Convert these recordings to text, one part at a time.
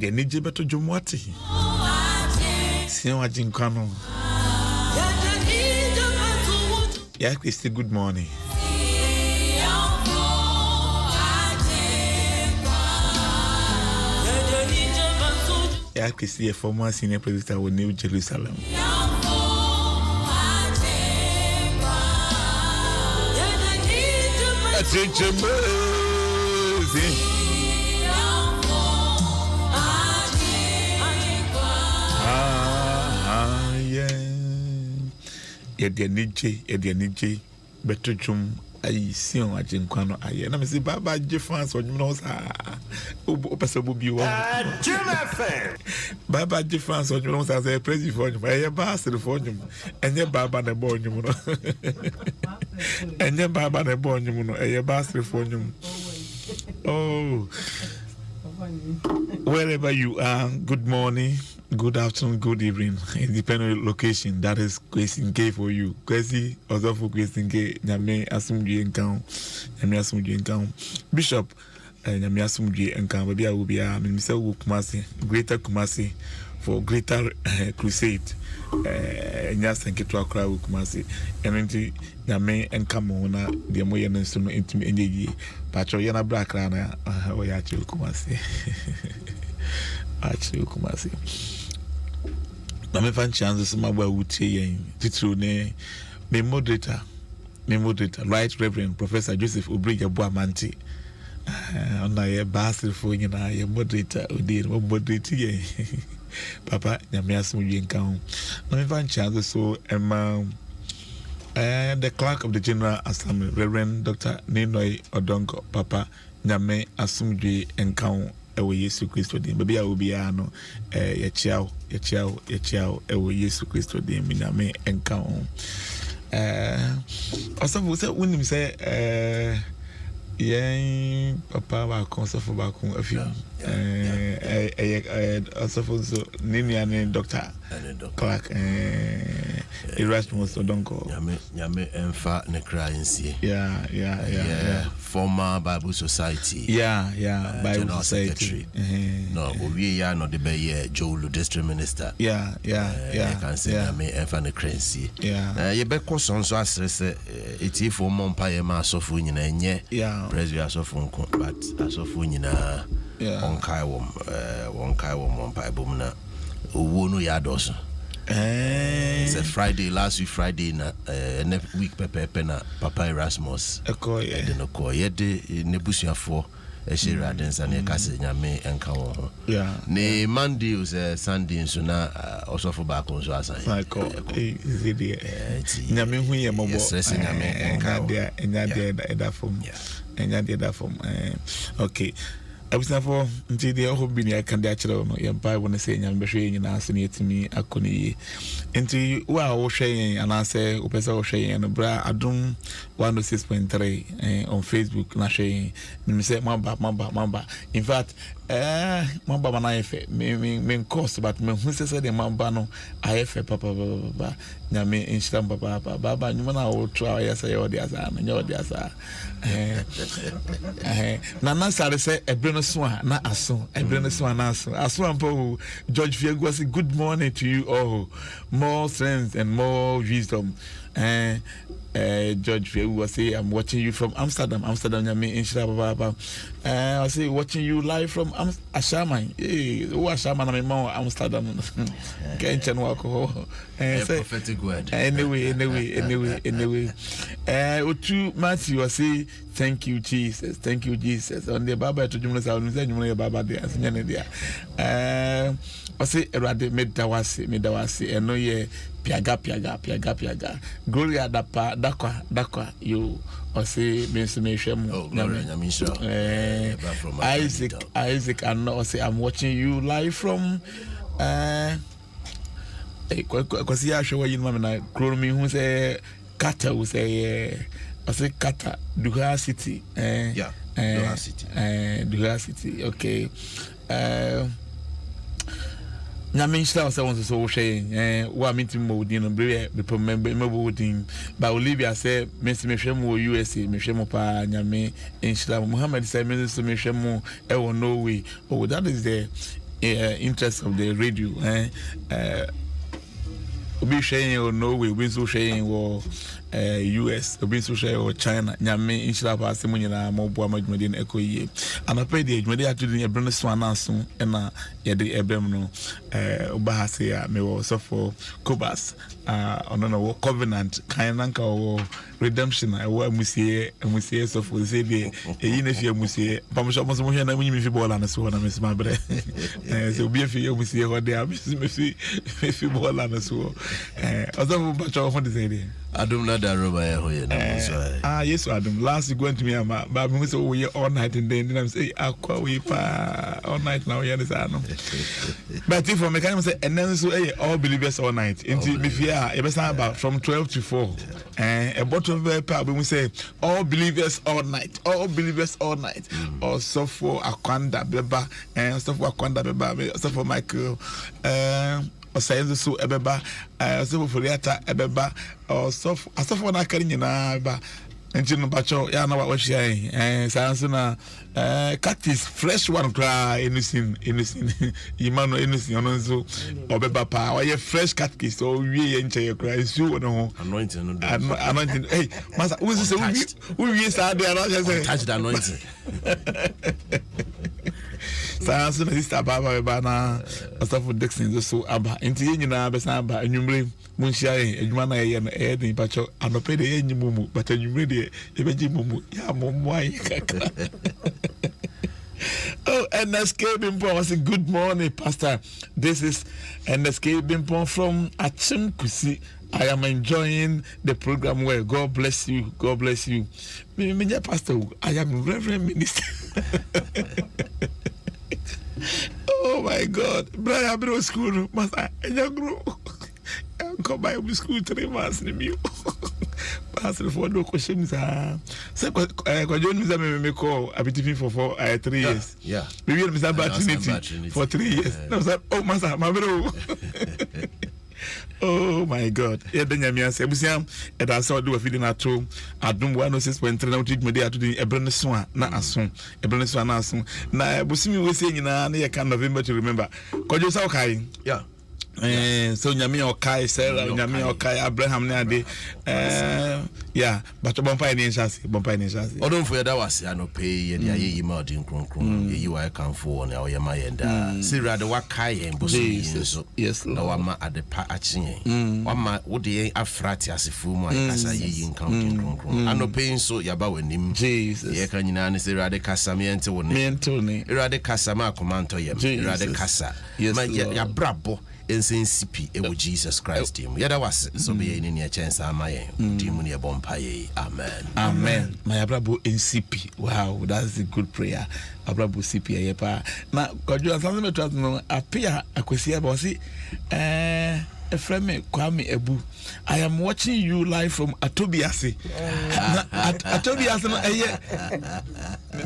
The Nijibato Jumwati. Siwa Jinkano. Yeah, Christy, good morning. Yeah, Christy, a former senior producer of New Jerusalem. Edie better jum I see on a jinquano. I am see Baba Jeffans or you know, Opasa be one. Baba Jeffans or you know, as a president for you, I bastard for you, and your Baba the born you know, and your Baba the born you know, a bastard for you. Oh, wherever you are, good morning. Good afternoon, good evening. It depends on your location. That is question K for you. Kwesi also for question K. Nyame asumdue nkan. Nyame asumdue nkan. Bishop nyame asumdue nkan. Baby I will be Mr. Kumasi, Greater Kumasi for Greater Crusade. Nyasa nketo akra Kumasi. Enti nyame nkamo na de moye no nso no entimi enyeyi. Patro ye na bra akra na oya chi Kumasi. Achi Kumasi. Na me fan chance so mabwa wutie yen titru ne me moderator Right Reverend Professor Joseph Obrija Boamanti ona ye basel fo nyina ye moderator odi mo moderate yen papa nyame asomdwe nka ho na me fan chance so ema The clerk of the General Assembly, Reverend Dr. Ninoy Odongo, Papa, Nyame Asumdwe Enkao, Ewe Yesu Christo Dim. Baby, I will be ano, Yachiao, Ewe Yesu Christo Dim, Nyame Enkao. Also, we said, when you say, yeah, Papa, back on Suffer back on a few. Also, so Nini and Dr. Clark, Erasmus Odongo. Yame Enfa Necraincy. Yeah. Former Bible Society. Bible General Society. Secretary. No, we are not the Bay Joe District Minister. Yeah. I can say Yame Enfa Necraincy. You bet question so as it's if for Mompire Mass of Union and yeah, President of Funko, but as of Union, on Kaiwom, one Pie Bumna, Uwono Yados. It's a Friday, last week Friday, next week Pepena, Papa Erasmus. A coy, I don't know, yet the Nebusia for a shira dance and a Cassina and Kawa. Yeah. Nay, Monday was Sunday, and so now also for back on so as I call it. Yamin, we are more stressing and that form. Okay. I was never until the whole been can natural no buy when I say I'm showing you answer near to me a conny into wow shaying and I say Upesa shaying and bra Adum 106.3 on Facebook na shaying me say mamba in fact mamba man I me cost but me who says the mamba no I papa nyame Instagram baba nyuma na o try ya say odi asa na nyodi asa na sare say ebreno so na aso ebreno so na aso ampo George Fiegu say good morning to you all, more strength and more wisdom. George Fiegu say I'm watching you from Amsterdam nyame Instagram baba I say watching you live from Ashaman who Ashaman na me mo Amsterdam kenchen wako say prophetic word anyway Otu Matthew say thank you Jesus on the baba to jumla sa on say jumla baba there asenya there I say erade medawase eno ye piaga gloria dakwa you I say mensume Isaac and I say I'm watching you live from kwasi ya show you mama na kro mi hu say Kata we say I say Kata Duha City Duha City okay Nyame nhyira wose won so hwe wa meeting mo din no be remember mo din ba Olivia say me hwe mo USA me hwe mo pa nyame nhyira Muhammad say me so me hwe mo e wo Norway oh that is the interest of the radio obi hwe in Norway obi so hwe in US obi so hwe in China nyame nhyira pa asem nyina mo bo amadwumade na ekoyie anapa de adwumade atudi ne ebreno so anaso na ye de ebrem no obahase ya me wo so for Kobas ono no covenant kan nanka wo redemption wo amusie so for say de eyi na fi amusie pamsho mo so mo hwe na munyi mi fi bola na so na me sima bre so obi fi amusie ho de me fi bola na so ozo ba cho ho de say de Adum na da roba ya hoye na so yes Adum last you going to me ama ba me say we all night and then I'm say akwa we pa all night now you understand no but if me can say and then so all believers all night into me fear e be say about from 12 to 4 a bottle of paper we say all believers all night also for Akwanda beba and stuff for Akwanda beba stuff for Michael osayenzo so ebeba so for Foliata ebeba so na kari nyina ba nti no bacho ya na wa hia sanso na cactus fresh one cry anything imano anything ono so obeba pa wa fresh cactus so wie ye nche ye cry so no ho anointing hey masa we say we say dey na say touch the anointing sanso na sister baba na Ostafo Dixon so aba nti ye nyina be san aba anwumre munhia adwuma na ye no den bacho anope de ye nyimumu but anwumre de e beji mumu ya mumu ayi kaka. Oh, NSK Bimpo, I say good morning, Pastor. This is NSK Bimpo from Achim Kusi, I am enjoying the program well. God bless you. God bless you. Me pastor, I am Reverend Minister. Oh my God. Brian, I've been to school. Master, I grow. Come by school 3 months. Pastor, for no questions. So, me call. I've been for 3 years. Yeah. Maybe I'm Trinity for 3 years. No, sir. Oh, Master, my bro. Oh my God. Yeah, then you say, Busiam, and I saw do a feeding at home. I don't want to say when turn out with me there to the Ebreneswan, not as soon. Ebreneswan as soon. Now, Busimi was saying in a kind of November to remember. Could you say, okay? Yeah. So Nyami Okai, Sarah, Nyami Okai, Abraham Nade, yeah, but Bompay Nishasi. Don't forget that was I no pay and ye mountain cron, you I come for now, Yama and Sierra the Wakai and Busi, yes, no one at the patching. One ma would the Afrati as a fool, as I ye in counting cron. I no paying so Yaba when him, Jesus, Yakan is the Radicasamiento, Mentoni, Radicasama command to you, Radicasa, yes, my Yabrabo. NCP with Jesus Christ team. Yeah, that was so be in your chance. Amen. Amen. My Abrabo NCP. Wow, that's a good prayer. Abrabo CP. Now, God, you are something to know. Appear, I could see about it. Efreme Kwame Ebu. I am watching you live from Atobiase. Atobiase no eye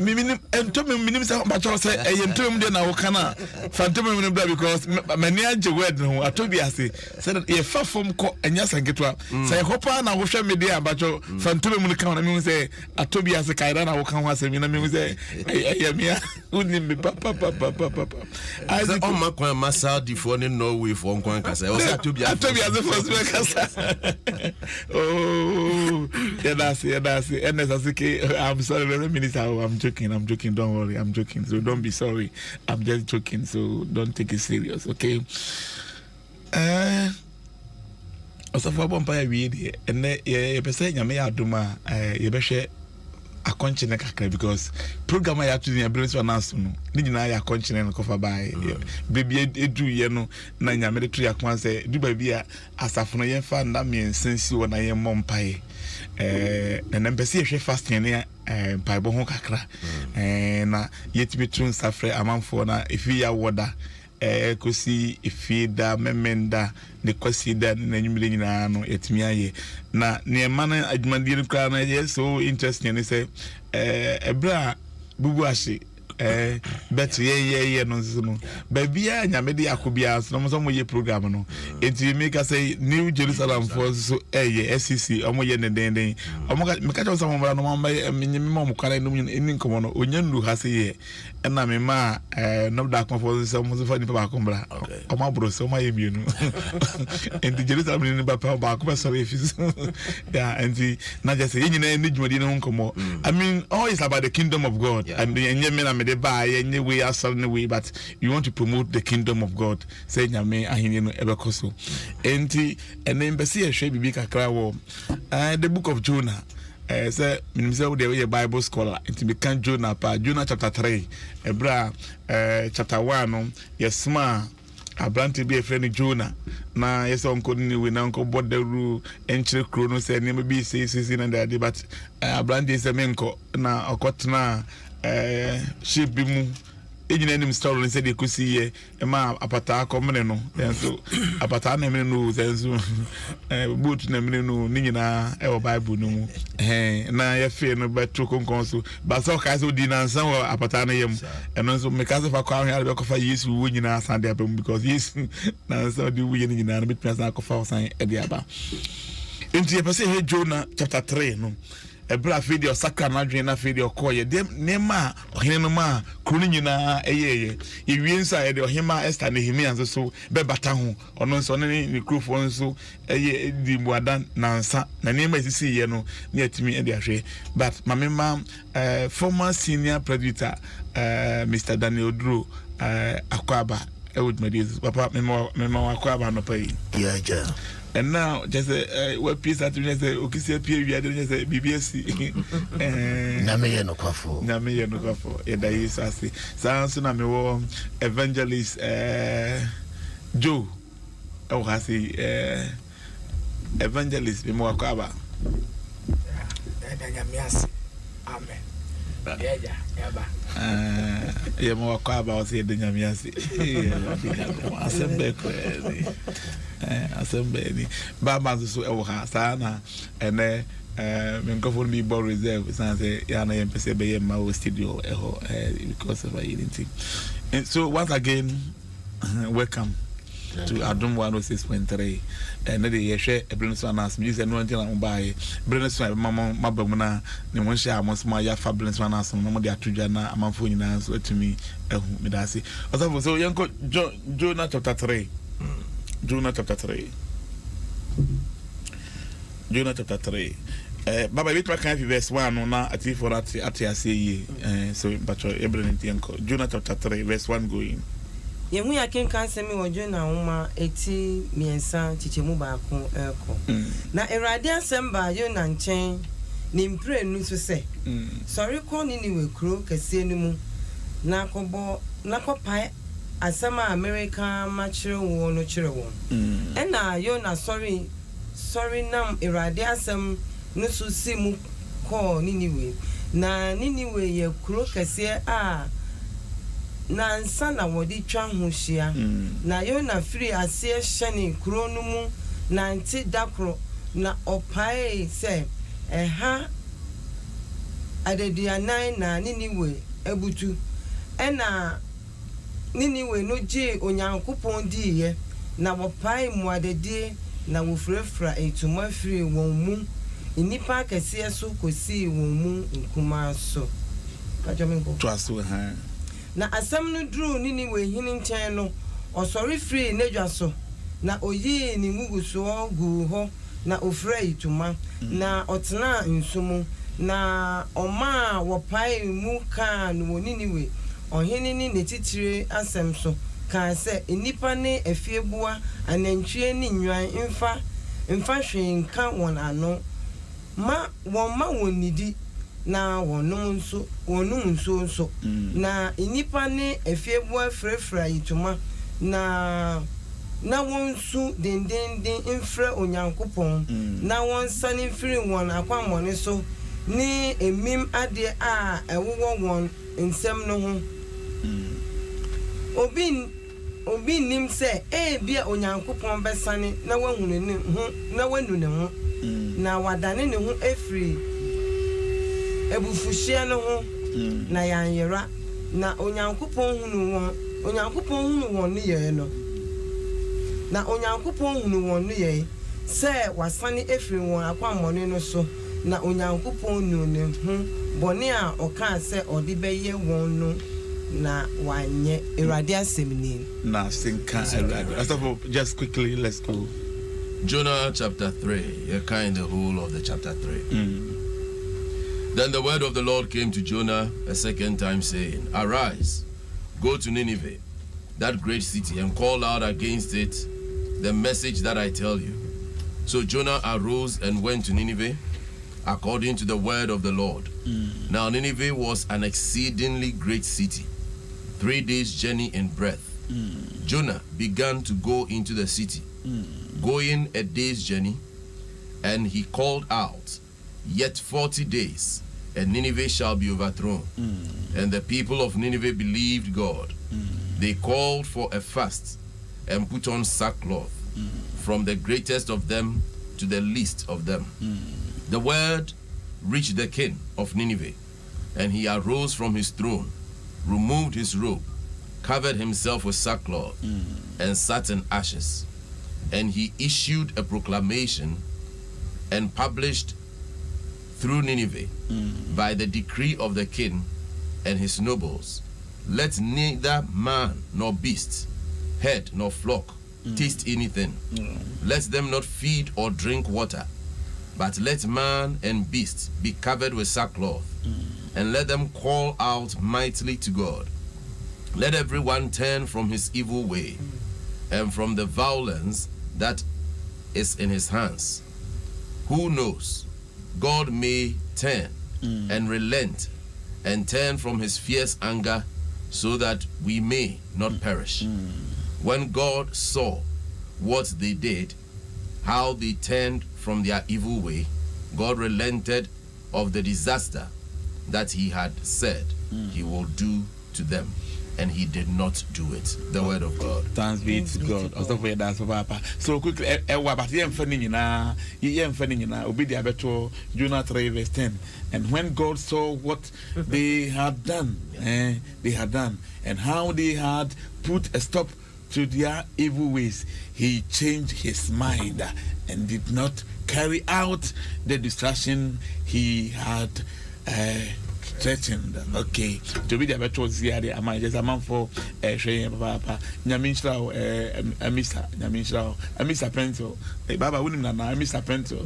minim entom minim say bacho say eye entom de na wo kana fantom minim bla because many age word no Atobiase said e fa fom ko enya sangetwa say hopa na wo hwe me de bacho fantom minim kan na me say Atobiase kaira na wo kan ho asemi na me say eye mia unim me papa as on ma kwa masa di for ni Norway for nkwan kasa o say Atobiase first me kasa. Oh, yeah, that's it. And I'm sorry, Reverend Minister. I'm joking. Don't worry, I'm joking. So don't be sorry. I'm just joking. So don't take it serious, okay? Also, for Bompire, we and you say, Yamea Duma, you better a continent because program I have to the ability to announce no need na ya continent cover by baby edu ye no na nya military akwan say du baby a asafo no ye fa na me sensi wo na ye mompai na nempesi hwe fasting ne paibo ho kakra na yetimi tun safre amanfo na ifi ya woda kosi ifida memenda ne kwasi da na nyumire nyina no yetimi aye na ne mana adwumadi nkra na ye so interesting ne say ebra bubu ashi bet ye no so babia nyamede akobia so no so mo ye program no enti make say New Jerusalem for so SCC omo ye ne den omo me ka cho so mo no mo me mo kwara no ni nkomo no onyandu ha se ye na me ma no da kon for so mo so fa ni pa ko mbra omo bro so ma ye mienu enti Jerusalem ni ba pa ba ko so refuse yeah enti na just ye nyina ni dwumadi no nkomo I mean all is about the kingdom of God and yenye me na me de ba yenye we asal ne we but you want to promote the kingdom of God say nyame ahini no ebekoso enti ene mbese ye hwe bibi kakra wo the book of Jonah say minimse wo de Bible scholar enti be kan Jonah pa Jonah chapter 3 ebra chapter 1 no yesma Abrante be a friend Jonah na yes on could we now go boderu enchire kro no say name be say na that but Abrante is a menko na okotna ship bi mu ejina enim story no say de kusi ye ma apata akomne no so apata na mene no so boot na mene no ni nyina e wo Bible no mu na ye fe no beto konkon so ba so ka so di na nsan wo apata na yem eno so me ka so fa kwa hwe be ko fa Yesu wo nyina san de abam because Yesu na so di wo nyina na betwa san ko fa san e de aba enti ye pese he Jonah chapter 3 no ebra video saka na dwen na video koye dem nema ohene no ma kroni nyina eyeye iwie nsa de ohema Esther Nehemia nso so be bata ho ono nso ne ni krofo nso eye di muada na nsa na nema sisi ye no ne atimi de ahwe but mamema former senior predator Mr. Daniel Dro Akwaba with my days papa mema Akwaba no pay yeah. And now, just what piece that you say, okay, see, we had BBC. Name no kwafo. Yeah, that is I say. Sounds na me evangelist Joe. Oh, I say evangelist be mo akaba amen yeah mo akaba o say de nyamiase asembe ba manzo so e wo ha sana ene me nkofo bi ball reserve say ya na yem pese be yem ma o studio because of anything. And so once again welcome to Adum 106.3 and the share a brand so anas music no ntina mbae brand so mama mabamu na ne won share amosma ya fabulous one anas no mo de atudwa na amanfo nyina so atumi ehu medase so yanko Jonah chapter 3 Jonah chapter 3 Baba bit ma kan verse 1 no na ati for ati ase so but Ibrahim yanko Jonah chapter 3 verse 1 going Yemu ya kenkan semi wo Jonah homa eti miensa chichemu baako eko na Erade asem ba Jonah nchen ni mpre nu so se sorry ko ni we kro kase ni mu na kopai asem America ma kire wo no kire wo na Jonah sorry nam Erade asem nu so si mu ko ni we na ni we ye kro kase na nsa na wodi twa ho hia na Jonah free ase hyene kuro no mu na nti dakro na opae se ha adedianan na niniwe ebutu na niniwe no je onyankopon diye na opae mu adedie na wofrefra etuma free won mu inipa kase so kosi won mu nkuma so pajomengo twaso ha na asam no dru nini we hini nchen no osori free nedwa so na oyi ni nguguso gu ho na ofra ituma na otena nsumu na oma wopai mu ka no nini we ohini ni netitire asem so ka se enipa ne efiebua anantwie ni nwan mfa hwenka won ano ma wonidi na wonum nso na inipa ne efiebua frefra yituma na wonsu den infra onyankopon na wonsane firi won akwamone so ni emim ade a ewo won nsem no ho obi nim se bia onyankopon besane na wahunu ne ho na wanu ne ho na wadane ne ho efiri ebufushia no ho na yanyera na onyankopon hunu won ne ye no na onyankopon hunu won ne ye se wasane efiri won akwamone no so na onyankopon nu ne ho bone a oka se odi beye won no na wanye Erade asemni na sinka Erade. Just quickly let's go Jonah chapter 3 you kind the whole of the chapter 3 Then the word of the Lord came to Jonah a second time, saying, Arise, go to Nineveh, that great city, and call out against it the message that I tell you. So Jonah arose and went to Nineveh, according to the word of the Lord. Now Nineveh was an exceedingly great city, 3 days' journey in breadth. Jonah began to go into the city, going a day's journey, and he called out, Yet 40 days, and Nineveh shall be overthrown. And the people of Nineveh believed God. They called for a fast and put on sackcloth, from the greatest of them to the least of them. The word reached the king of Nineveh, and he arose from his throne, removed his robe, covered himself with sackcloth, and sat in ashes. And he issued a proclamation and published through Nineveh, by the decree of the king and his nobles, let neither man nor beast, herd nor flock, taste anything. Let them not feed or drink water, but let man and beast be covered with sackcloth, and let them call out mightily to God. Let everyone turn from his evil way, and from the violence that is in his hands. Who knows? God may turn and relent and turn from his fierce anger so that we may not perish. When God saw what they did, how they turned from their evil way, God relented of the disaster that he had said he will do to them, and he did not do it. The word of God. Thanks be to God. Also for that's Papa. So quickly, but yem fanning na Obedi abeto Jonah 3 verse 10. And when God saw what they had done, and how they had put a stop to their evil ways, he changed his mind and did not carry out the destruction he had threatened. Okay, to be the better Ziadi, I might just a man for Papa Nyaminstrao, Mr. Pento, Baba wouldn't know, Mr. Pento,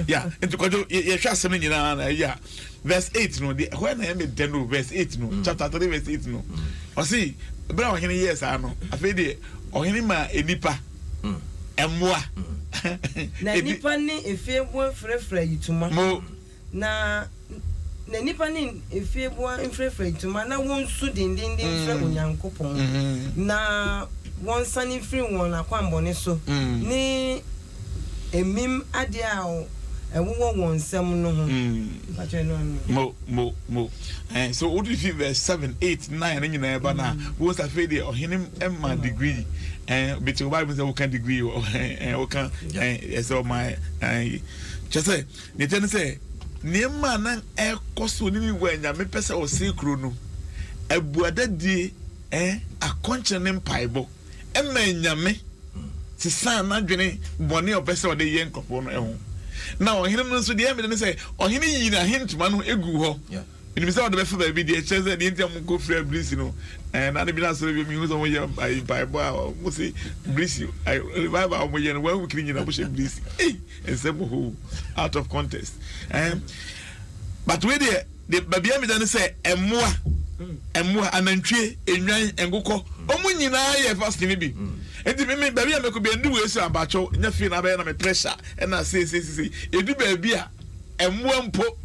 yeah, and to go, you're just saying, yeah, verse 8, no, when I am in Denu, verse 8, no, chapter 3, verse 8, no, or see, Brown, yes, I know, I feel or any man, a nipa, and moi. Na nipa ni efie bo frefre yituma na nipa ni efie bo frefre yituma na won su dindin frɛ onyankopɔn na won sani free won akwambɔne so ni emim ade a ɛwɔ won nsɛm no ho mo so what if verse 7 8 9 nyina eba na wo sa fe de ohenim emma degree but your Bible says we can degree or can so my just say the ten say niema na ekoso ni we nya me pese o se kro no abuada die akonche ne mpaibo emma nyame sisa na dwene bone o pese o de ye nkofo no eho na ohenim no so de em de say ohene yi na hintuma no egu ho in the middle of the baby, the chance that the Indian go free breeze, and I didn't answer me who's on your Bible, must say, breeze. I revive our way and well, we clean a bush and breeze, and simple who out of contest. But where the baby done say, and more, and then tree, and go call, Omunina, first maybe. And the baby, I could be a new way, so about you, nothing about a pressure, and I say, you do baby, and one po.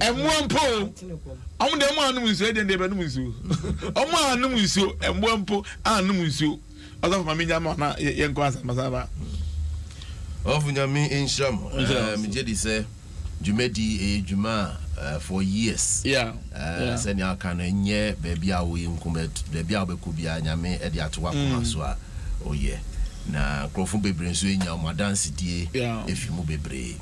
And one po, I'm the man who is ready and the Benuzu. Oh, man, no, monsieur, and one po, and no, monsieur. Although my Minamana, young Quas, Mazava. Of Yami in Sham, Mijedi say, Jumedi a Juma for years. Yeah, Senya can nye, baby, I will come at the Biabe Kubia, Yame, Ediatwa, Maswa. Oh, yeah. Na Crawford Baby, so in your Madan City, if you move a brave.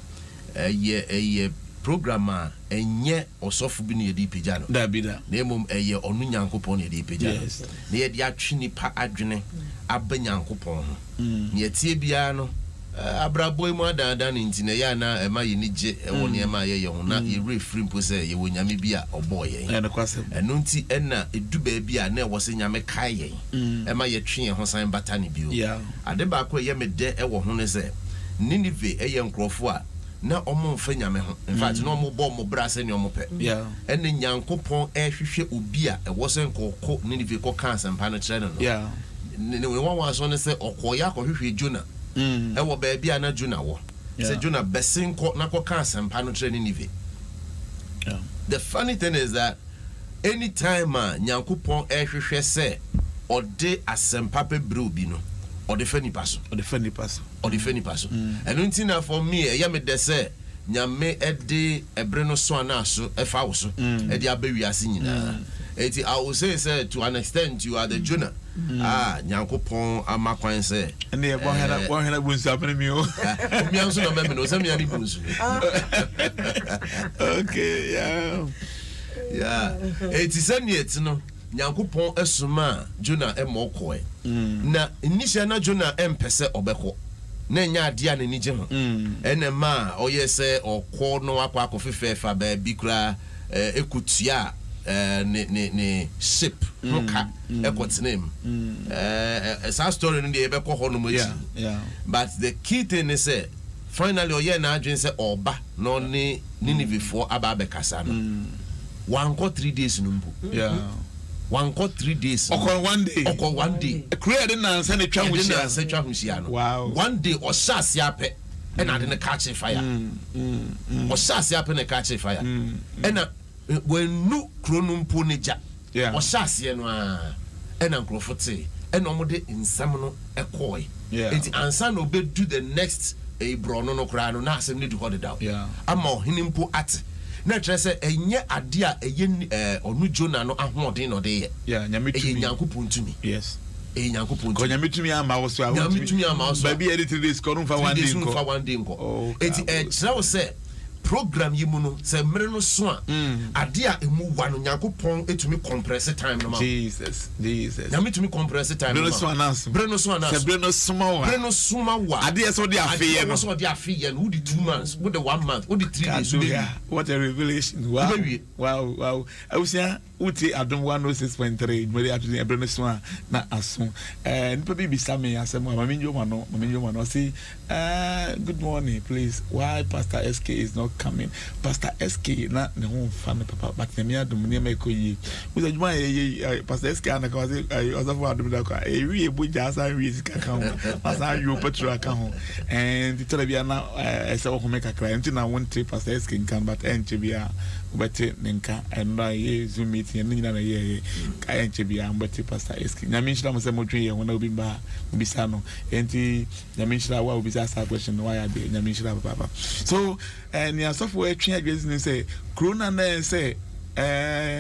A year. Programmer enye osofu bi ne yedi pejano da bi da na emom eye onu nyankopon ne yedi pejano na yedi atwini pa adwene abanyankopon ho ne yetie bia no abrabo mu adada ne ntine ya na ema ye nige ewo ne ema ye ho na ye refree mpo se ye wo nyame bi a obo ye eno nti ena edu ba bi a na ewo se nyame kai ye ema ye twe ye ho san bata ne bio ade ba ko ye mede ewo ho ne se Ninive eye nkrofo a na omo mfa nyame ho in fact no omo bo mo bra se ne omo pe ene nyankopon ehwehwe obi a ewo se nkoko Ninive ko kan sempa no kire no ne won wa so ne se okoya ko hwehwe Jonah ewo ba bia na Jonah wo se Jonah besin ko na ko kan sempa no kire Ninive. The funny thing is that anytime nyankopon ehwehwe se ode asempa pe bru bi no or the funny person. And until for me, a yame de say, Nyame ede ebreno so anaso efawso e de abewi asinyina. Eti I will say to an extent you are the Jonah. Nyankopon amakwan say. And they one had bunsu happening me o. Me anso no me no say me ani bunsu. Okay, yeah. Eti seniet no. Nyankopon esuma Jonah emokwe na initial na Jonah empese obeko na nya ade a n'ani gye ho enema oyese okwo no akwa akofefefa ba bi kura ekutua ne ship roka ekotenem sa story no dey ebeko ho no mochi but the key thing is finally oye na adwen se oba no ne Ninive for aba bekasa no one go 3 days no mpo one got 3 days. One day. Created and send a child. Wow. One day or shas yape and I didn't catch a fire. Or shas yape and catch a fire. And when no cronum punija, or shas yenwa and uncle Fote, and almost in Samuel a coy. It's answer no be do the next a brono no cry no na asem need to hold it down. Ama hinimpo at na try say enye ade a eye onu Jonah no ahoden no de nyame tumi Nyankopon tumi. Yes. Nyankopon ko nyame tumi ama wo so baby edit this ko no fa one day nko it's say program yi mu no se mere no so a ade a emu wa no Nyankopon etumi compress time no ma Jesus nyame tumi compress time no bre no suma wa ade so de afeye no so de afeye no with the 2 months with the 1 month with the 3 days what a revelation wow awusia uti adom 106.3 mari atuni ebre no so na aso nipa bi same asem maminjo no say good morning please why Pastor SK is not coming. Pastor SK na ne ho fa no papa but me adom ne me koyi we say juma Pastor SK na ka say osafo adom da ka wi eboja asa wi sika ka ho asa wi petrol ka ho and the telebia na ese wo me kakra enti na won trip Pastor SK kan but enche bia ubete nenka and ye zoom meeting ni na ye ka enche bia mbete Pastor SK nyame nshira mo se mo twen ye ho na obi ba obi sa no enti nyame nshira wa obi sa question why are they nyame nshira papa so ni asofo atwe adwezi ni say corona na say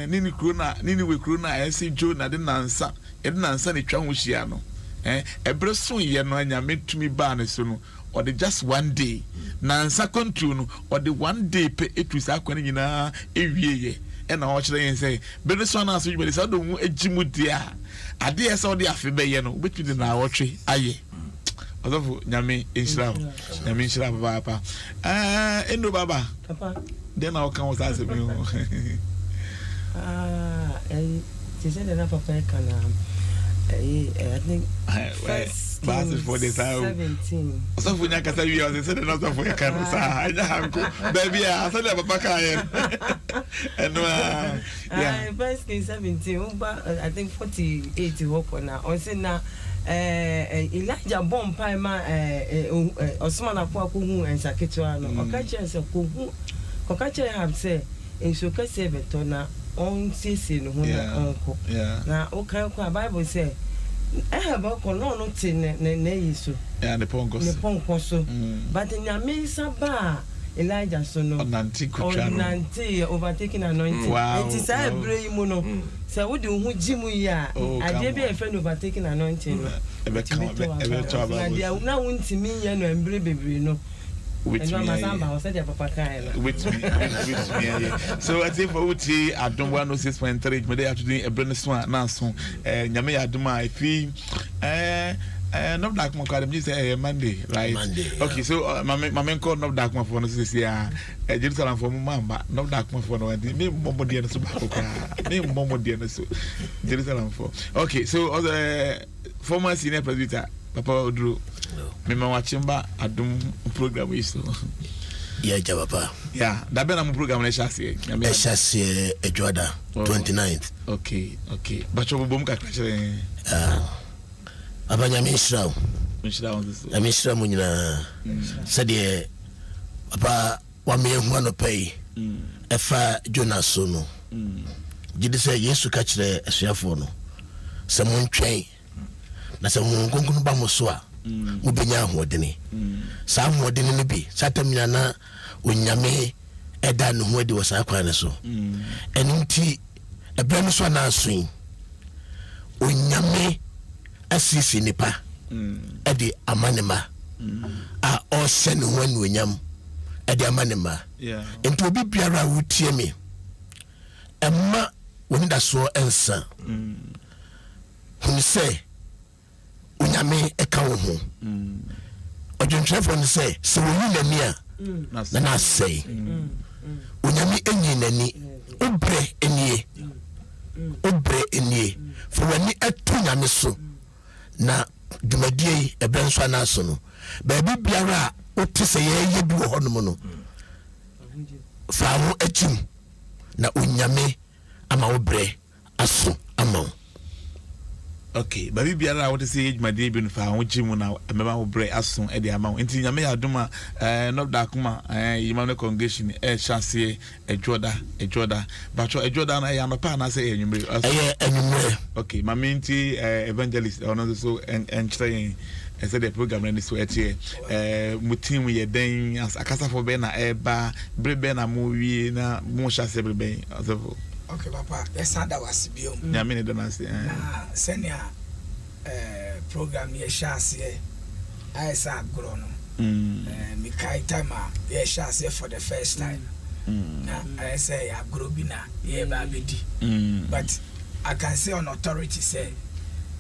nini we corona ese Jonah de nansa ne twa ho hia no ebre so ye no nyame tumi ba ne so no or the just one day nansa control no or the one day pe etusa akwane nyina ewieye na ho kire yen say be so na so jibele sa do mu ejimu dia ade ese o de afebe ye no betudi na awotwe aye Ozofu nyame inshira papa endo baba then I can was ask me they said that papa can I think First for this 17 Ozofu nyaka sa wi o said that Ozofu can sa anya hanko baby I said that papa can and First Kings 17 I think 48 work on now on say now Elijah bomb paima Osman akwa ko hu ensa ketwa no okache se ko hu okache have say enso ka se beto na on sese no hu na onko na o kan ko Bible say ba ko no tin ne yiso ne ponko so but nyame saba Elijah so no nanti overtaking anointing it is a brave mu no say wo de hu jimu ya ade bi e fe no overtaking anointing no ebe to aba na wuntimi ya no embre bebre no with me so I think for uti adom 106.3 me dey have to do ebre so na so nyame ya adom I feel not dark man call them say Monday right okay so my call not dark man for no say Jerusalem for mamba not dark man for no me momo dia so ba me momo dia so Jerusalem for okay so other former senior presbyter Papa Odro me ma wachimba adum program we so yeah papa yeah that be na program na chassis Ejuada 29th okay but you bom ka kire abanya misra mu nyina sede papa wa me hu no pay efa Jonah so no gidi se Yesu ka kire asuafo no se mo ntwen na se mo ngonkunu ba mo so a mo benya hodene sa hodene no bi satamnya na onyame eda no ho adi wo sa kwa ne so enunti ebra no so na asoin onyame asisi nipa edi amanema a o se ne ho anu onyam edi amanema enti obi biara wutie me emma woni da so ensa hun se onyame eka wo ho odwentwefo ne se se wo yi nani a na say onyame enyi nani obre enie for wani etu nyame so na dwumadie ebenso na so no ba bi biara o te se ye bi wo hono no fa ho achim na onyame ama obre aso ama okay baby biara what say age my dey bin fa ho chimu na ameba wo bre aso e dey ama enti nyame ya doma no da kuma yimane congregation chance ejoda but ejoda na ya no pa na say enyumre enyumre okay mama enti evangelist ono so enchire I said the program and so here mutim ye den as akasa for be na eba brebe na movie na mo sha se brebe azofo. Okay papa, yes and was biom. Ya me ne don ase. Senior program ye sha se I sa gro no. Me kai time ye sha se for the first time. Na I say ya gro bi na ye ba bedi. But I can say on authority say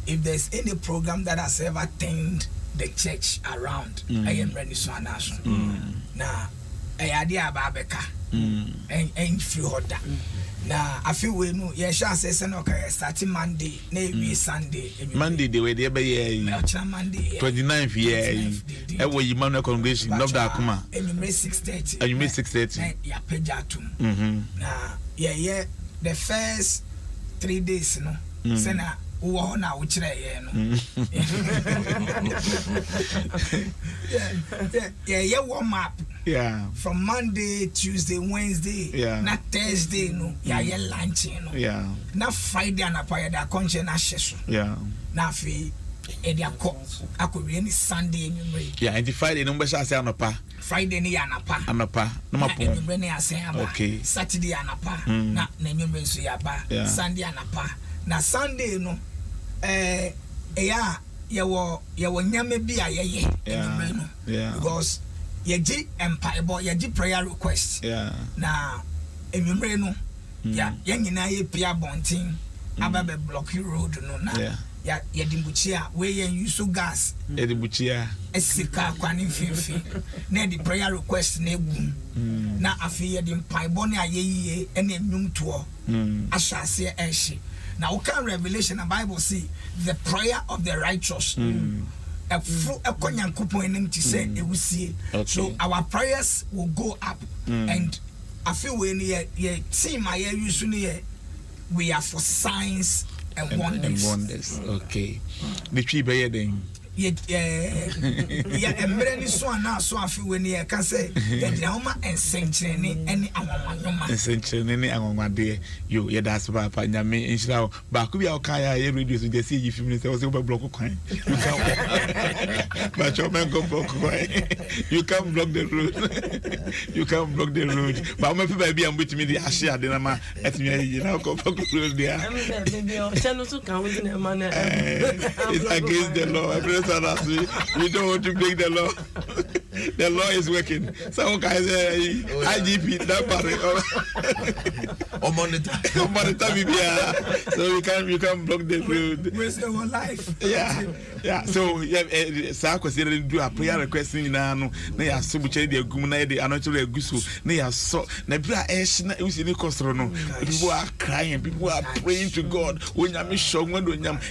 if there's any program that has ever turned the church around, I am ready to announce. Now, I idea about Becca and few order. Now, I feel we know, yes, I say, okay, starting Monday, maybe Sunday. Monday, the way they be Monday, 29th year. I will Emmanuel congregation, love that come. And you made 6:30. And you made 6:30. Yeah, Pejatum. Now, yeah, the first 3 days, no, Sena. Now which yeah, warm up. Yeah. From Monday, Tuesday, Wednesday. Yeah. Not Thursday, no. Yeah, lunch, no. Yeah. Not Friday and a pie that conscience ashes. Yeah. Now fi Edia co. I could be any Sunday in your yeah, and the Friday number shall say anapa. Friday ni anapa. Anapa. No ma po. Okay. Saturday anapa. Na nenyumbe so yaba. Sunday anapa. Na Sunday no. Yeah, nyame bi ayeye no because yeji empire boy yeji prayer request na enwumre no ya nyina ye pia bontin ababe block road no na ya dimbuchi a we yen use gas dimbuchi a esika kwani fifi na the prayer request na egu na afi ye empire boy na ayeye ene enwum to ashase enshi. Now, can Revelation and Bible see the prayer of the righteous? A so our prayers will go up, and I feel when you team I usually we are for signs and wonders. Okay, the tree by then. Embrani so na so afi weni can say yedama ensenchene any anwanwoma ensenchene ni anwanwade yo that's papa nyame inshira ba ku bia okaya ye radio so just see 5 minutes was go block kwan but you man go block kwan you can block the road you can block the road but me people bia mbiti me di ahye ade na ma etimi ayi na go block the road there it's against the law. We don't want to break the law. The law is working. Some guys say IGP that part or monitor so you can block the road. Waste our life. Yeah. So sa consider do a prayer request na no na ya so buche de agum na de anocho agusu na ya so na bra na we see ni kosoro no people are crying, people are praying to God. When you show when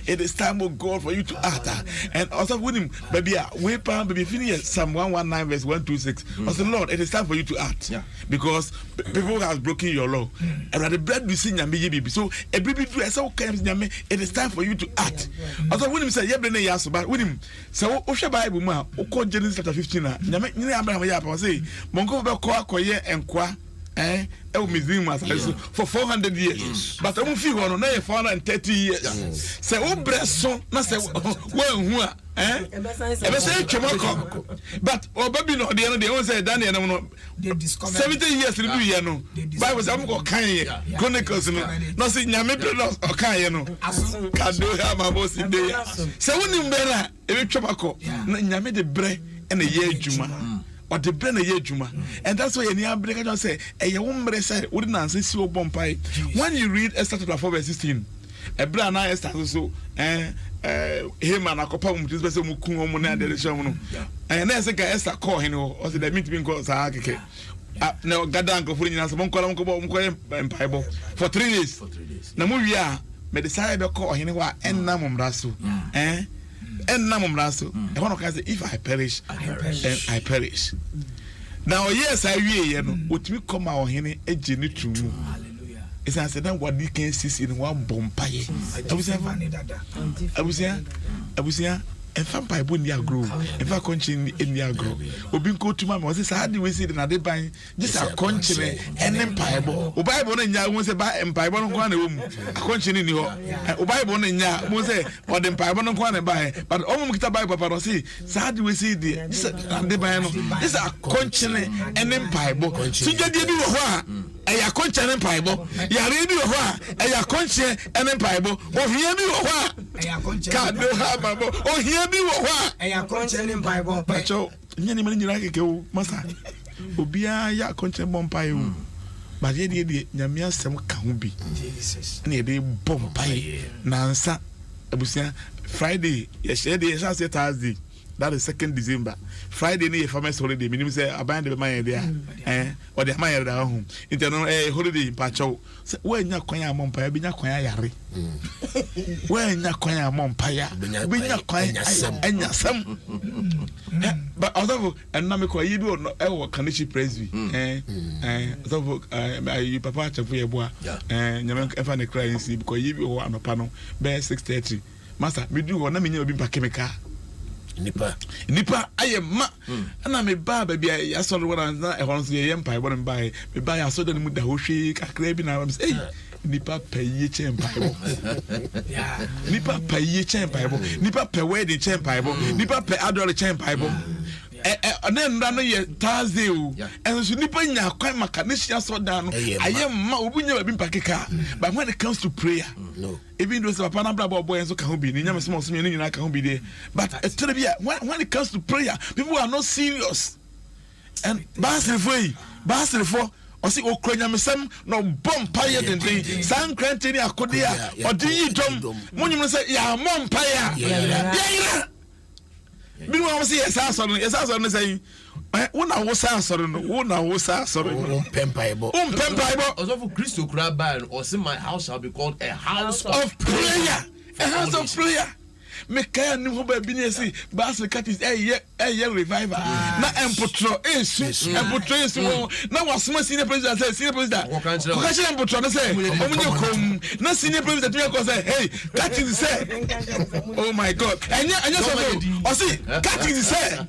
it is time of God for you to act. And also with him baby we pan baby finish Psalm 119 verse 126. I said Lord, it is time for you to act. Because people have broken your law. And the bread we see nyame baby. So a baby do so kind nyame it is time for you to act. Also with him say yebrene ya so but with him so o hwe Bible mu a o ko Genesis chapter 15 na nyame nyine Abraham ya pa say monko be ko akoye enkwa museum for 400 years. But I won't feel one on 430 years. Say, oh, Bresson, not say, well, but oh, baby, no, the other day, one said, Daniel, they discovered 70 years to do, you know. Bible says, I'm going to Chronicles, not saying, Yamapros or Kayano. Can do have my boss in there. So, when you better, if you Chobacco, Yamade the bread and a year Juma. Or the brain a year juma, and that's why any American say a woman said wouldn't answer so bompai. When you read Esther chapter 4 verse 16, a brand Esther so him and a couple of this person Mukumona direction. And then say Esther call him or the meeting called Sahake. Now Gadanko for us one column Bible for 3 days. Namuya made the side call him and Namum Rasu. And Namum Rasu. And one of say if I perish, I perish. Now, yes, I hear what we come out here, a genie to hallelujah. It's I said, what you can see in one bompaye. I was here. ɛfa mpaebɔ ni agro ɛfa akɔnkyene ni agro obi nko tuma ma ɔsɛ saa de we si de na de ban just akɔnkyene ɛne mpaebɔ o bible no nya wo sɛ ba mpaebɔ no nko na wɔ mu akɔnkyene ni hɔ o bible no nya mo sɛ ɔde mpaebɔ no nko na ba but ɔmo mu kita bible papa no sɛ saa de we si de just na de ban no just akɔnkyene ɛne mpaebɔ so gyadie bi wɔ hɔ a ɛyɛ akɔnkyene mpaebɔ yare bi wɔ hɔ a ɛyɛ akɔnkyene ɛne mpaebɔ ohia bi wɔ hɔ a ɛyɛ akɔnkyene ka do ha babo ohia bi wɔ hɔ a ɛyɛ akɔnkyene mpaebɔ pacho nyane mane nyina keke wo masa obia ya akɔnkyene bɔ mpae o but ye de nyame asɛm ka ho bi Jesus na ye de bɔ mpae nansa abusia Friday ye share de say Thursday that is 2nd December Friday ni famous holiday minimum say aban de be man there or the man there ho interno holiday pacho we nya kwan a mompa bi nya kwan ayare we nya kwan a mompa ya bi nya kwan anyasam but although and na me ko yi bi no e wo Kanishi Presby although you papa chafu ye boa nyame efa ne cry nsi because yi bi wo anopa no be 6:30 master me do ho na me nya obi mpa chemical nipa ayema ana me ba ba bia ya so wona na e hon so ye mpa e bon ba me ba ya so da mu da ho hwe kakra bi na am say nipa paye chempa e bo nipa paye chempa e bo nipa pe wedding chempa e bo nipa pe adore chempa e bo na nda no ye Thursday o enso nipa nya kwan maka ne hia so da no ayema obunya ba bi mpa keka but when it comes to prayer no even though papa na brabo boy enso ka ho bi ni nyame small so me nyina ka ho bi de but tell me when it comes to prayer people are not serious and basel for osi okronya mesem no bompa ye denden san krante ni akode a odi yi dom munyum se ya mompa ya bi mo say yes so no say una wo sa asoro no pempaibo also for Christo kura ban or say my house shall be called a house of prayer me kaya ni ho ba bi ni esi basel catis revival na empotro na wasoma senior president ko ka chere empotro na say omunye kom na senior president me ko say hey catis say oh my god anya so o see catis say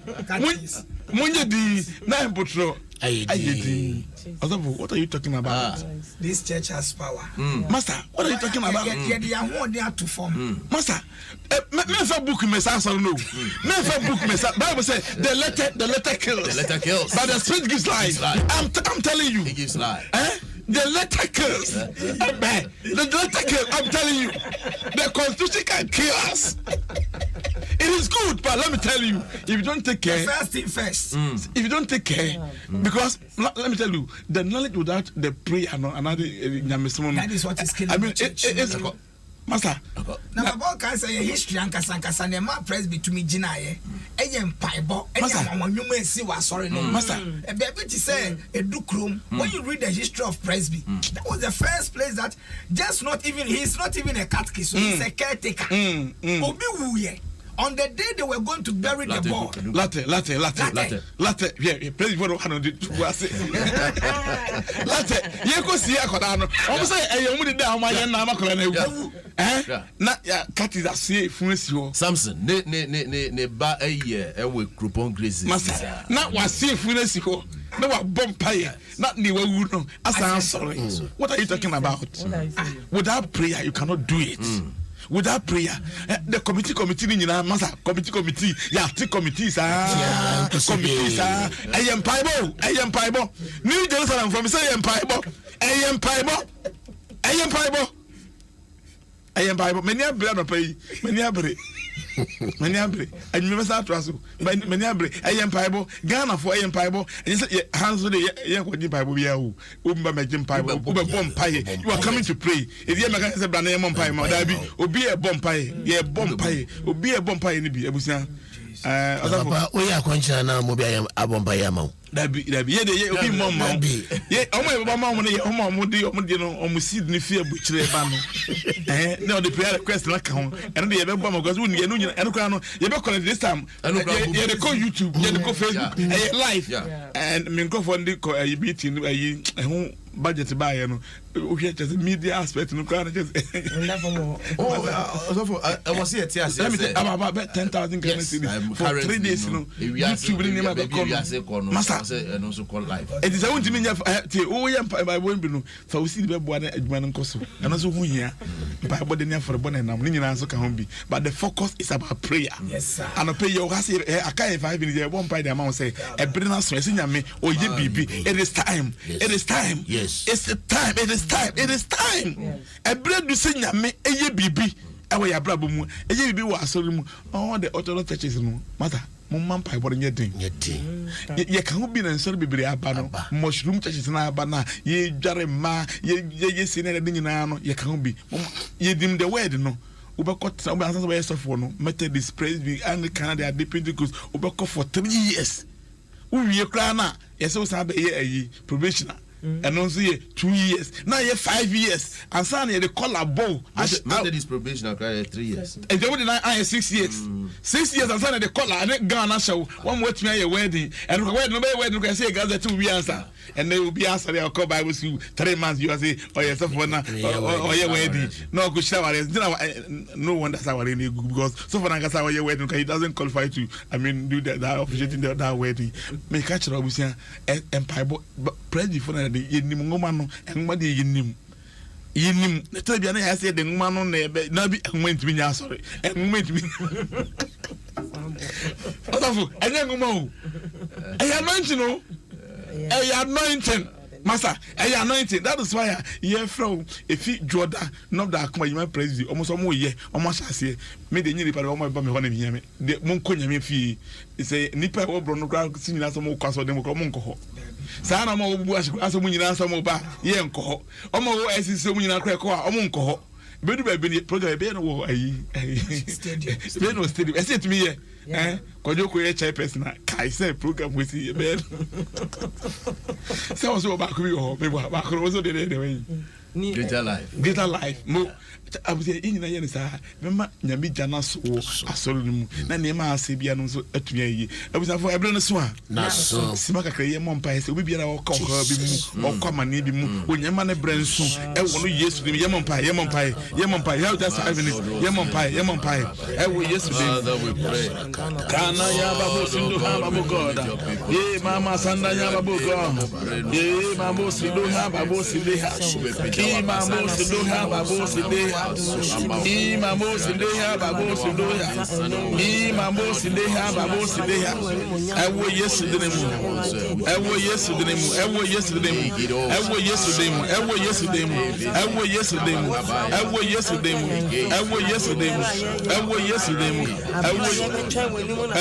munye di na empotro ayedi what are you talking about? This church has power. Master, what are you talking about? They are to form. Master, me book message or no? Me book message. Bible say the letter kills. The letter kills. But the spirit gives life. I'm telling you. It gives life. The letter kills. The letter kills. I'm telling you. The Constitution can kill us. It is good, but let me tell you, if you don't take care, first thing first. If you don't take care, because let me tell you, the knowledge without the prayer, that is what is killing. I mean, it's Master. Now, about cancer history and Casanca, and my Presby to me, Jinaye, a Piebo, and you may see what sorry, no, Master. A baby to say a Duke room. When you read the history of Presby, that was the first place that he's not even a catechist, he's a caretaker. Obi on the day they were going to bury the boy. Latte. Yeah, praise for Latte. You go see a corano. Almost say, I only down my Nama na ya cat is a say Funesio. Samson, ne ba a year, with Groupon Grace. Master, not was see Funesio. No bumpire, not new wood. As I'm sorry. What are you talking about? Without prayer, you cannot do it. Without prayer, the committee in Masa committee, committees committees I am Pibo, New Jerusalem from say I am Pibo, many are bread pay, many are bread. And you must have to ask many are bread. I am Pibo, Ghana for I am Pibo, and you say hands with the young Pibo, Umba Majim Pibo, Uber bomb pie. You are coming to pray. If you are a banana pie, Madabi, or be a bomb pie, or be a bomb pie in the Abusia. We are conscious now, Mobile Abombayamo. Dabi ye de ye obi mama ye omo mama mo ne omo de no seed ni fie buchire ba no na the prayer request la ka ho eno de ye be bama because woni ye no nyina eno kwa no ye be call this time ye de call YouTube ye de call Facebook live and me go for the meeting ho budget buy no we just media aspect no kwa just so for I was here tia say about 10,000 Ghana for 3 days no YouTube ni ma be call say no so call live it is I want to mean te o ye by won bi no fa o si be boa na adwuma no nkoso eno so hu hia by body na for bona nam ni nyina so ka ho bi but the focus is about prayer. Yes sir. And pay your gas aka 5 minutes e one pay the amount say e bring na so e nyame o ye bibi it is time. It is time. Yes. It's the time. It is time. It is time. E bring du say nyame e ye bibi e we ya brabo mu e ye bibi wa asori mu all the orthodox churches no matter mumman pai bor nyedin ye kan obi na nsori bibiri aba no mushroom churches na aba na ye dware ma ye sine de nyina no ye kan obi ye dim the word no ubekot obi ansa be sofo no Methodist Presbyterian Anglican they are Pentecost ubekot for 3 years uwie kra na ye se usa be ye ayi probationer and also 2 years now ye 5 years and son ye the collar bow after this probation 3 years and they would 6 years 6 years and son the collar and Ghana show one wait me your wedding and wedding can say guys that 2 we answer and they will be answer they call Bible school 3 months you say oh yes for now or your wedding no go shower no one that's our really good because so for now say your wedding he doesn't qualify to do that officiating that wedding me catch up with empire president for yenim ngoma no engma de yenim na tabia na ya say de ngoma no na ebe na bi engma ntimi nya sorry engma ntimi otafu enya ngoma o eya anointing no eya anointing master eya anointing that is why ye from efi Jordan no da akoma yima president almost omo ye omo hyase me de nyiri pa omo ba me ho na me nyame de mon konya me fi say nipa wo bro no kra sinyina so mo kwaso de mo kro mo nkoho sana mo bu aso mu nyina so mo ba ye nkoho omo wo asisi mu nyina kra ko a omo nkoho bedu ba bi program be no wo ayi be no stadium ese timi ye kojo ko ye chairperson kai say program we see be so so ba ko bi ho me ba ko so de way greater life mo abuze inyina ye nsa mema nyame jana so asori mu na ne ma ase bia no so atumi ayi abuze fo ebre no so a na so sima kakra ye mo mpa ese obi bia na wo ka ho bi mu wo kwa mane bi mu onyama ne bre nso e wo no Yesu dem ye mo mpa ya just 5 minutes ye mo mpa e wo Yesu dem kana ya babu sindu ha babu goda ye mama sanda ya babu goda ye mama sindu ha babu sindeha ki mama sindu ha babu sindeha imamo sindeha babu sindoya imamo sindeha babu sindeha ewo Yesu dinemu ewo Yesu dinemu ewo Yesu dinemu ewo Yesu dinemu ewo Yesu dinemu ewo Yesu dinemu ewo Yesu dinemu ewo Yesu dinemu ewo Yesu dinemu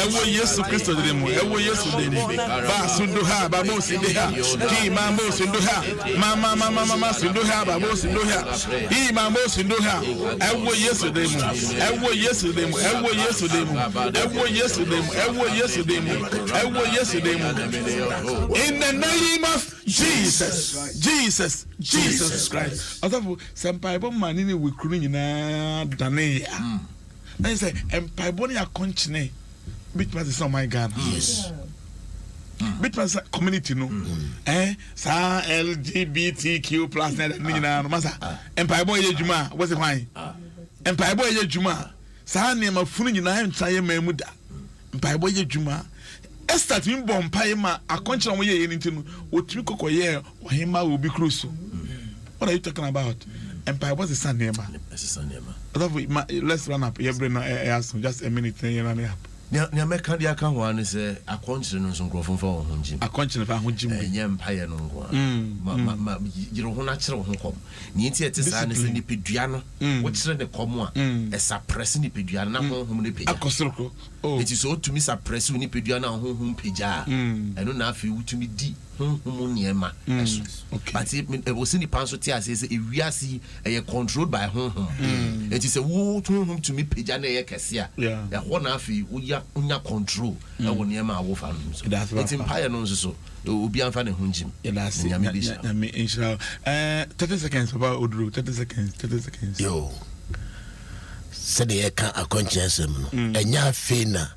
ewo Yesu Kristo dinemu ewo Yesu dinemu ba sindoha babu sindeha ki mamo sindoha mama sindoha babu sindoha imamo sindoha ewo yesterday mu ewo yesterday mu ewo yesterday mu ewo yesterday mu ewo yesterday mu ewo yesterday mu in the name of Jesus Christ asafu sempaibo mani ni wekuru nyina dane ya na say empaibo ni akonchine bitmas is on my Ghana yes bitmas community no sa LGBTQ+ na nyina no masa empaibo ye djuma wose kwan empaibo ye djuma sa ne mafunu nyina ntsaye mamu da empaibo ye djuma start mi bom paye ma akonchira mo ye ntinu otumi kokoye ohima obi cruise what are you talking about empaibo is sanema let's run up your brain just a minute and run up nya meka dia ka ho ane se akonchire no so nkrofo fa ho njim akonchire fa ho njim enya mpaye no ngo ma yiro ho na kire ho kom ni enti ete sa ne se ni pedua no wo kire ne kom a esa press ni pedua na ho ho ne pedua akosroko eti so otumi sa press ni pedua na ho ho pedua eno na afi utumi di ho niema eso but e wo se ni panso ti ase se ewiase e controlled by ho eti se wo to ho tumi pedua na ye kese a e ho na afi unya control e wo niema a wo fa no so eti mpaye no so obi anfa ne hunjim nyame bi sha nyame inshallah 30 seconds papa Oduro 30 seconds yo said the eka akonchensem no enya fe na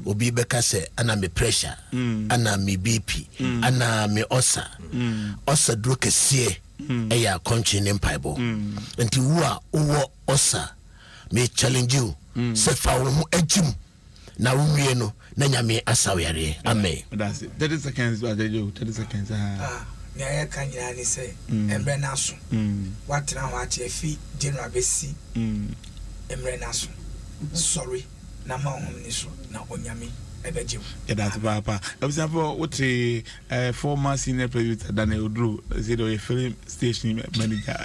obi beka se ana me pressure ana me BP ana me osa duro kese eya akonchi ne mpaibo nti wo a wo osa me challenge you se fa wo ho agim na wo wie no na nyame asawere amen. That's it. 30 seconds 30 seconds na ya kanyira ni se emre na so watra ho ache fi general besi emre na so sorry na ma ho ni so na onyame ebeje. That's papa example what a former senior producer Daniel Oduro said a film station manager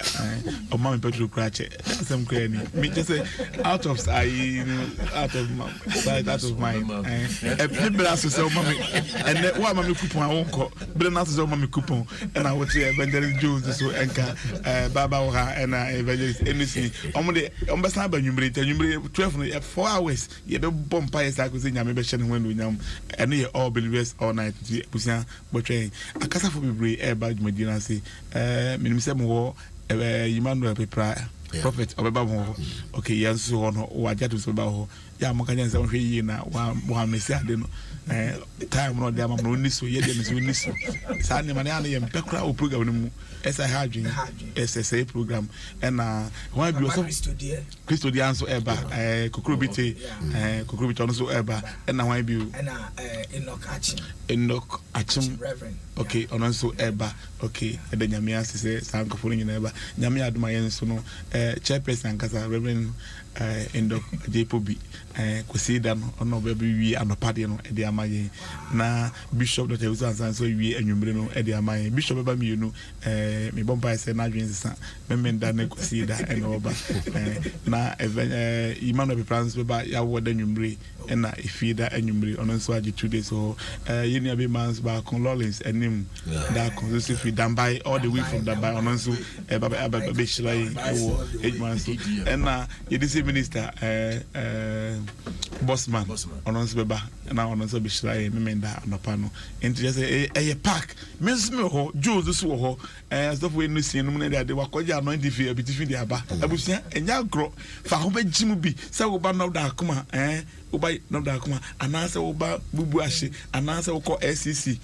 or Mama Petro Cratch some cranny me just say out of sight out of mind people ask so mommy and why mommy coupon I won't call but not so mommy coupon and I would say Evangelist Jones so enka Baba and Evangelist anything on the ambassador number 12 4 hours you don't bomb pies I could say nyame be shene when and they all believers all night busia botwe akasa for bebre e ba dwumadina say minim se mo Emmanuel Pepra prophet obeba ho okay yanso ho no waja to so ba ho ya mo kanya se hwe yi na wa mesi ade no time no de ama no ni so ye de ni so sa ne mane ane ye mpekra o program no mu esa hadwin ssa program and why be so Christo dia so eba kokrobite no so eba and why be Enoch Achim okay ono so eba okay e de nyame asese sankofo ni na eba nyame aduma yen so no chairperson kasa Reverend Enoch Jepobi kwesida no ono ba wi anopade no e de amaye na Bishop Dr. Usansan so wi anwumre no e de amaye Bishop ba mienu me bomba se na adwen sesa memenda na kwesida e no ba na Emmanuel Pepranso ba ya woda anwumre e na ifida anwumre ono so age 2 days so yeni abi mans ba kon Lawrence enim da kon so fi Dambai all the way from Dambai ono so baba be shilai wo ejman so e na yedi minister Bossman ono so beba na ono so be shilai memenda anopa no enti just say park men's me ho Jules so ho stuff we no see no na de wakoja anointing fi abitifi de aba abusia enya gro fa ho be jimu bi se wo ba no da akoma ubai no da akoma anase wo ba bubu ahye anase wo ko SCC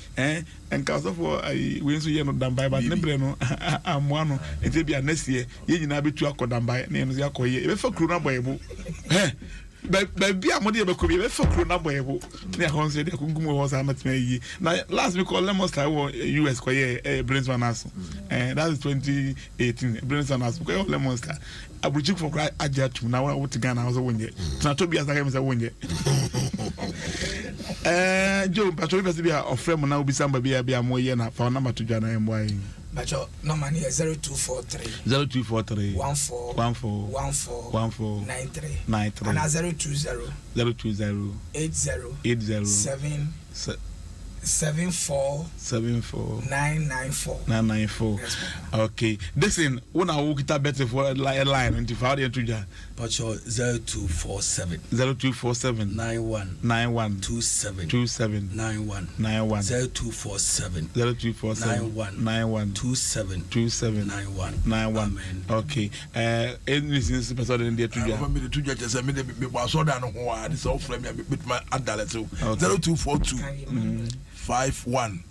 enka so for we nso ye no Dambai but ne bre no amoa no enti bia nesie ye nyina betu akoda Dambai na enso akoye e be fa kru na boyebo bia mo de be ko be fa kru na boyebo na honse de kungumu ho sa matima yi na last week all almost I was US ko ye brains one aso that is 2018 brains one aso ko all almost abuchi for cry ajatum na wa wuti Ghana so wonye na to bia saka me say wonye Joe patrol be bia ofre mo na obi samba bia mo ye na fa number to dwana embo ayi Bacho number here 0243 0243 14 93 and 020 80 74 994 okay listen una wo kita better for line and if how dey to ja Pacho 0247 91 27 91 0247 91 27 91 okay anything special in there to ja me to ja say me bo so da no ho a this all frame me bit my adult 0242 51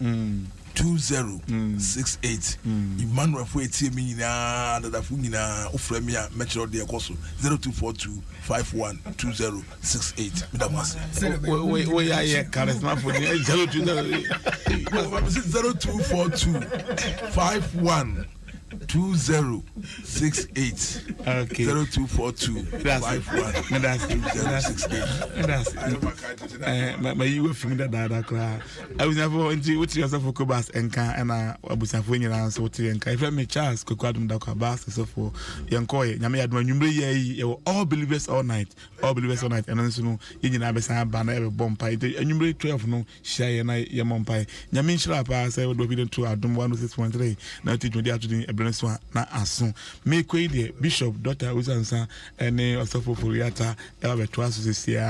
2068 Emmanuel for etie me nyina dada fu nyina ofra me a metro de ekoso 0242 51 2068 midamase we ya charisma for 0242 51 2068 okay 0242 51 that's my you were feeling that cry I was never into what you yourself for Kobas and abusafo nyina so to enka if me Charles kokwadum da Kobas so for yenkoye nyame aduma nwumre ye all believers all night and so no nyina be san ba na e bompa nwumre 12 no hia na ye mompa nyame nshira pa say we do be to adum 106.3 na tijodi atudi so na aso me kwei de Bishop Dr. Usansa ene osofo Furiata e ba to aso sia